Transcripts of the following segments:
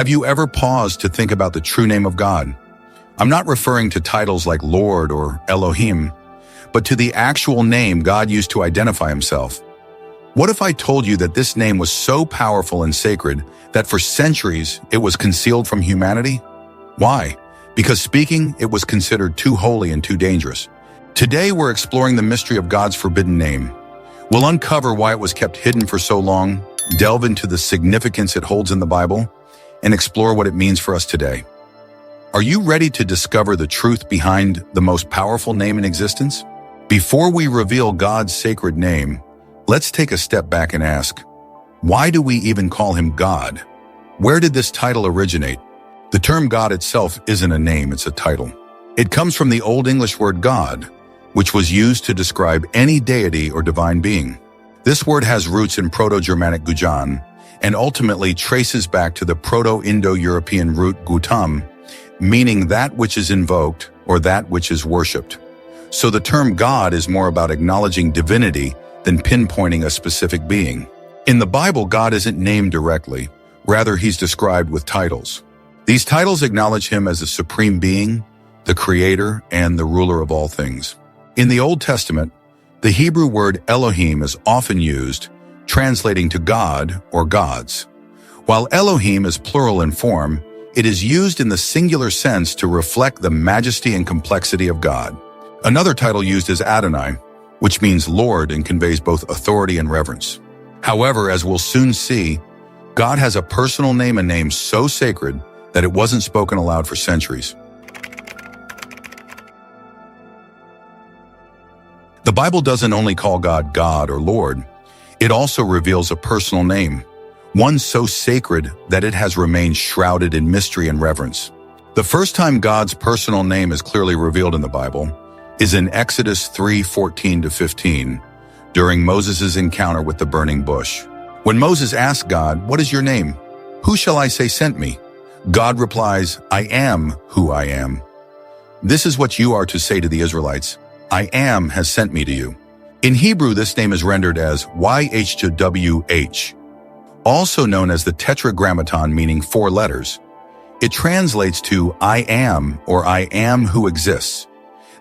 Have you ever paused to think about the true name of God? I'm not referring to titles like Lord or Elohim, but to the actual name God used to identify himself. What if I told you that this name was so powerful and sacred that for centuries it was concealed from humanity? Why? Because speaking it was considered too holy and too dangerous. Today we're exploring the mystery of God's forbidden name. We'll uncover why it was kept hidden for so long, delve into the significance it holds in the Bible, and explore what it means for us today. Are you ready to discover the truth behind the most powerful name in existence? Before we reveal God's sacred name, let's take a step back and ask, why do we even call him God? Where did this title originate? The term God itself isn't a name, it's a title. It comes from the Old English word God, which was used to describe any deity or divine being. This word has roots in Proto-Germanic gujan, and ultimately traces back to the Proto-Indo-European root gutam, meaning that which is invoked or that which is worshipped. So the term God is more about acknowledging divinity than pinpointing a specific being. In the Bible, God isn't named directly, rather he's described with titles. These titles acknowledge him as the supreme being, the creator, and the ruler of all things. In the Old Testament, the Hebrew word Elohim is often used, translating to God or gods. While Elohim is plural in form, it is used in the singular sense to reflect the majesty and complexity of God. Another title used is Adonai, which means Lord and conveys both authority and reverence. However, as we'll soon see, God has a personal name, a name so sacred that it wasn't spoken aloud for centuries. The Bible doesn't only call God God or Lord, it also reveals a personal name, one so sacred that it has remained shrouded in mystery and reverence. The first time God's personal name is clearly revealed in the Bible is in Exodus 3:14-15, during Moses' encounter with the burning bush. When Moses asked God, "What is your name? Who shall I say sent me?" God replies, "I am who I am." This is what you are to say to the Israelites, "I am has sent me to you." In Hebrew, this name is rendered as YHWH, also known as the Tetragrammaton, meaning 4 letters. It translates to I am, or I am who exists.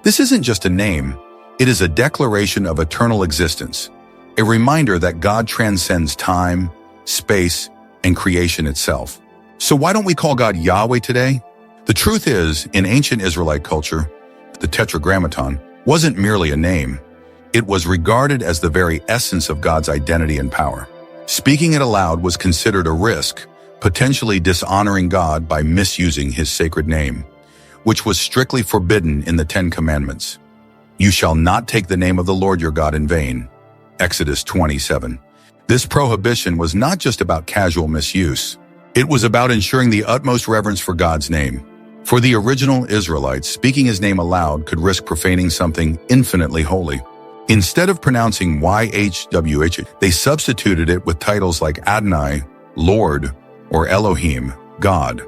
This isn't just a name, it is a declaration of eternal existence, a reminder that God transcends time, space, and creation itself. So why don't we call God Yahweh today? The truth is, in ancient Israelite culture, the Tetragrammaton wasn't merely a name. It was regarded as the very essence of God's identity and power. Speaking it aloud was considered a risk, potentially dishonoring God by misusing his sacred name, which was strictly forbidden in the 10 Commandments. You shall not take the name of the Lord your God in vain. Exodus 27. This prohibition was not just about casual misuse. It was about ensuring the utmost reverence for God's name. For the original Israelites, speaking his name aloud could risk profaning something infinitely holy. Instead of pronouncing YHWH, they substituted it with titles like Adonai, Lord, or Elohim, God.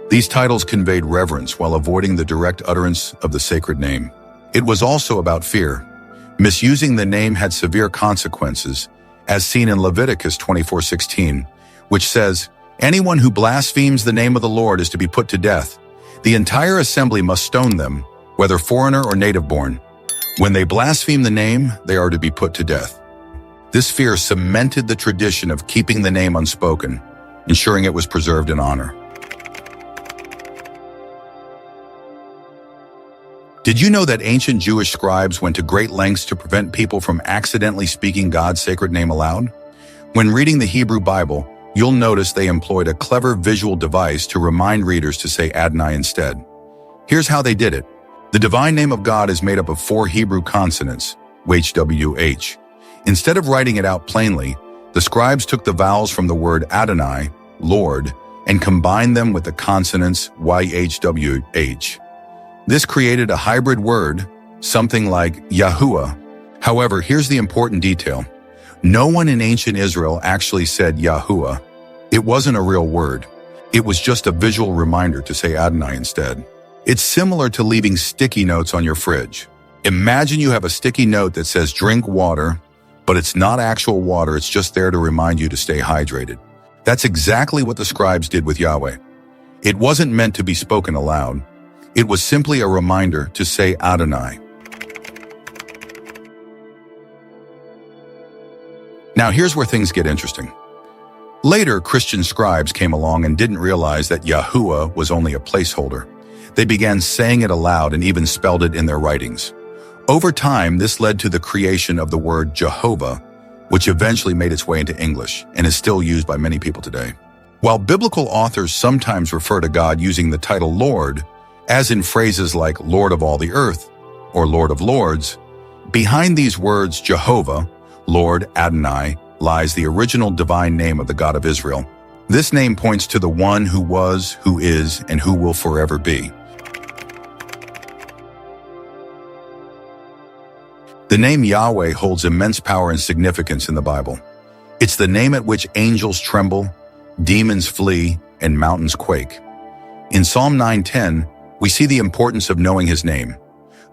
These titles conveyed reverence while avoiding the direct utterance of the sacred name. It was also about fear. Misusing the name had severe consequences, as seen in Leviticus 24:16, which says, "Anyone who blasphemes the name of the Lord is to be put to death. The entire assembly must stone them, whether foreigner or native-born. When they blaspheme the name, they are to be put to death." This fear cemented the tradition of keeping the name unspoken, ensuring it was preserved in honor. Did you know that ancient Jewish scribes went to great lengths to prevent people from accidentally speaking God's sacred name aloud? When reading the Hebrew Bible, you'll notice they employed a clever visual device to remind readers to say Adonai instead. Here's how they did it. The divine name of God is made up of 4 Hebrew consonants, YHWH. Instead of writing it out plainly, the scribes took the vowels from the word Adonai, Lord, and combined them with the consonants YHWH. This created a hybrid word, something like Yahuwah. However, here's the important detail. No one in ancient Israel actually said Yahuwah. It wasn't a real word. It was just a visual reminder to say Adonai instead. It's similar to leaving sticky notes on your fridge. Imagine you have a sticky note that says drink water, but it's not actual water, it's just there to remind you to stay hydrated. That's exactly what the scribes did with Yahweh. It wasn't meant to be spoken aloud. It was simply a reminder to say Adonai. Now here's where things get interesting. Later, Christian scribes came along and didn't realize that Yahuwah was only a placeholder. They began saying it aloud and even spelled it in their writings. Over time, this led to the creation of the word Jehovah, which eventually made its way into English and is still used by many people today. While biblical authors sometimes refer to God using the title Lord, as in phrases like Lord of all the earth or Lord of Lords, behind these words Jehovah, Lord, Adonai, lies the original divine name of the God of Israel. This name points to the one who was, who is, and who will forever be. The name Yahweh holds immense power and significance in the Bible. It's the name at which angels tremble, demons flee, and mountains quake. In Psalm 9:10, we see the importance of knowing his name.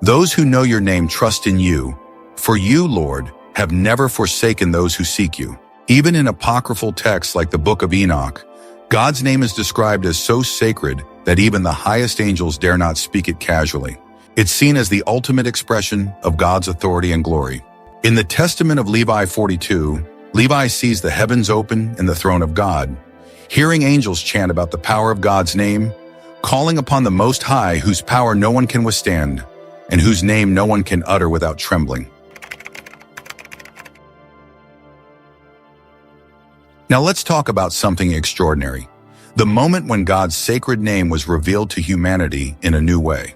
Those who know your name trust in you, for you, Lord, have never forsaken those who seek you. Even in apocryphal texts like the Book of Enoch, God's name is described as so sacred that even the highest angels dare not speak it casually. It's seen as the ultimate expression of God's authority and glory. In the Testament of Levi 42, Levi sees the heavens open and the throne of God, hearing angels chant about the power of God's name, calling upon the Most High, whose power no one can withstand, and whose name no one can utter without trembling. Now let's talk about something extraordinary. The moment when God's sacred name was revealed to humanity in a new way.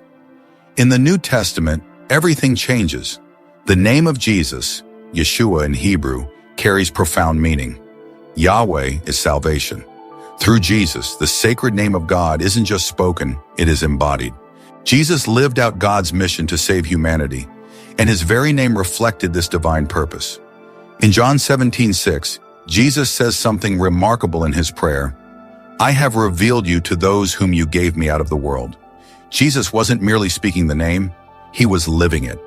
In the New Testament, everything changes. The name of Jesus, Yeshua in Hebrew, carries profound meaning. Yahweh is salvation. Through Jesus, the sacred name of God isn't just spoken, it is embodied. Jesus lived out God's mission to save humanity, and his very name reflected this divine purpose. In John 17:6, Jesus says something remarkable in his prayer. I have revealed you to those whom you gave me out of the world. Jesus wasn't merely speaking the name, he was living it.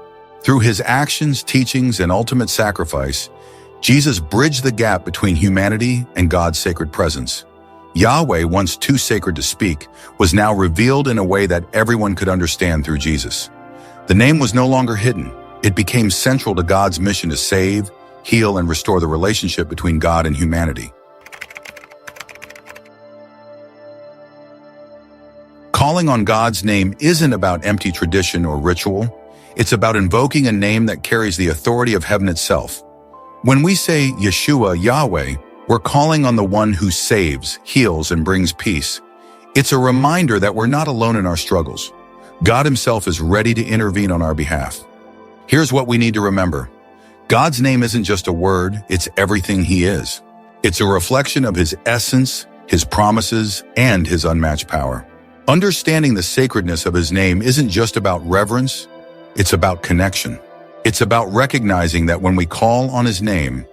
Through his actions, teachings, and ultimate sacrifice, Jesus bridged the gap between humanity and God's sacred presence. Yahweh, once too sacred to speak, was now revealed in a way that everyone could understand through Jesus. The name was no longer hidden. It became central to God's mission to save, heal, and restore the relationship between God and humanity. Calling on God's name isn't about empty tradition or ritual. It's about invoking a name that carries the authority of heaven itself. When we say Yeshua, Yahweh, we're calling on the one who saves, heals, and brings peace. It's a reminder that we're not alone in our struggles. God himself is ready to intervene on our behalf. Here's what we need to remember. God's name isn't just a word, it's everything he is. It's a reflection of his essence, his promises, and his unmatched power. Understanding the sacredness of his name isn't just about reverence, it's about connection. It's about recognizing that when we call on his name,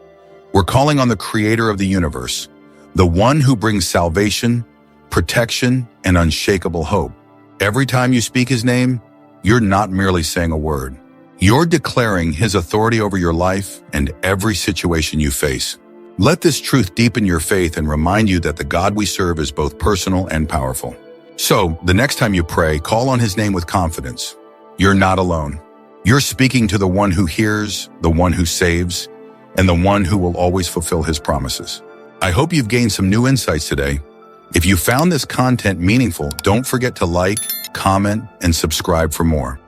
we're calling on the creator of the universe, the one who brings salvation, protection, and unshakable hope. Every time you speak his name, you're not merely saying a word. You're declaring his authority over your life and every situation you face. Let this truth deepen your faith and remind you that the God we serve is both personal and powerful. So, the next time you pray, call on his name with confidence. You're not alone. You're speaking to the one who hears, the one who saves, and the one who will always fulfill his promises. I hope you've gained some new insights today. If you found this content meaningful, don't forget to like, comment, and subscribe for more.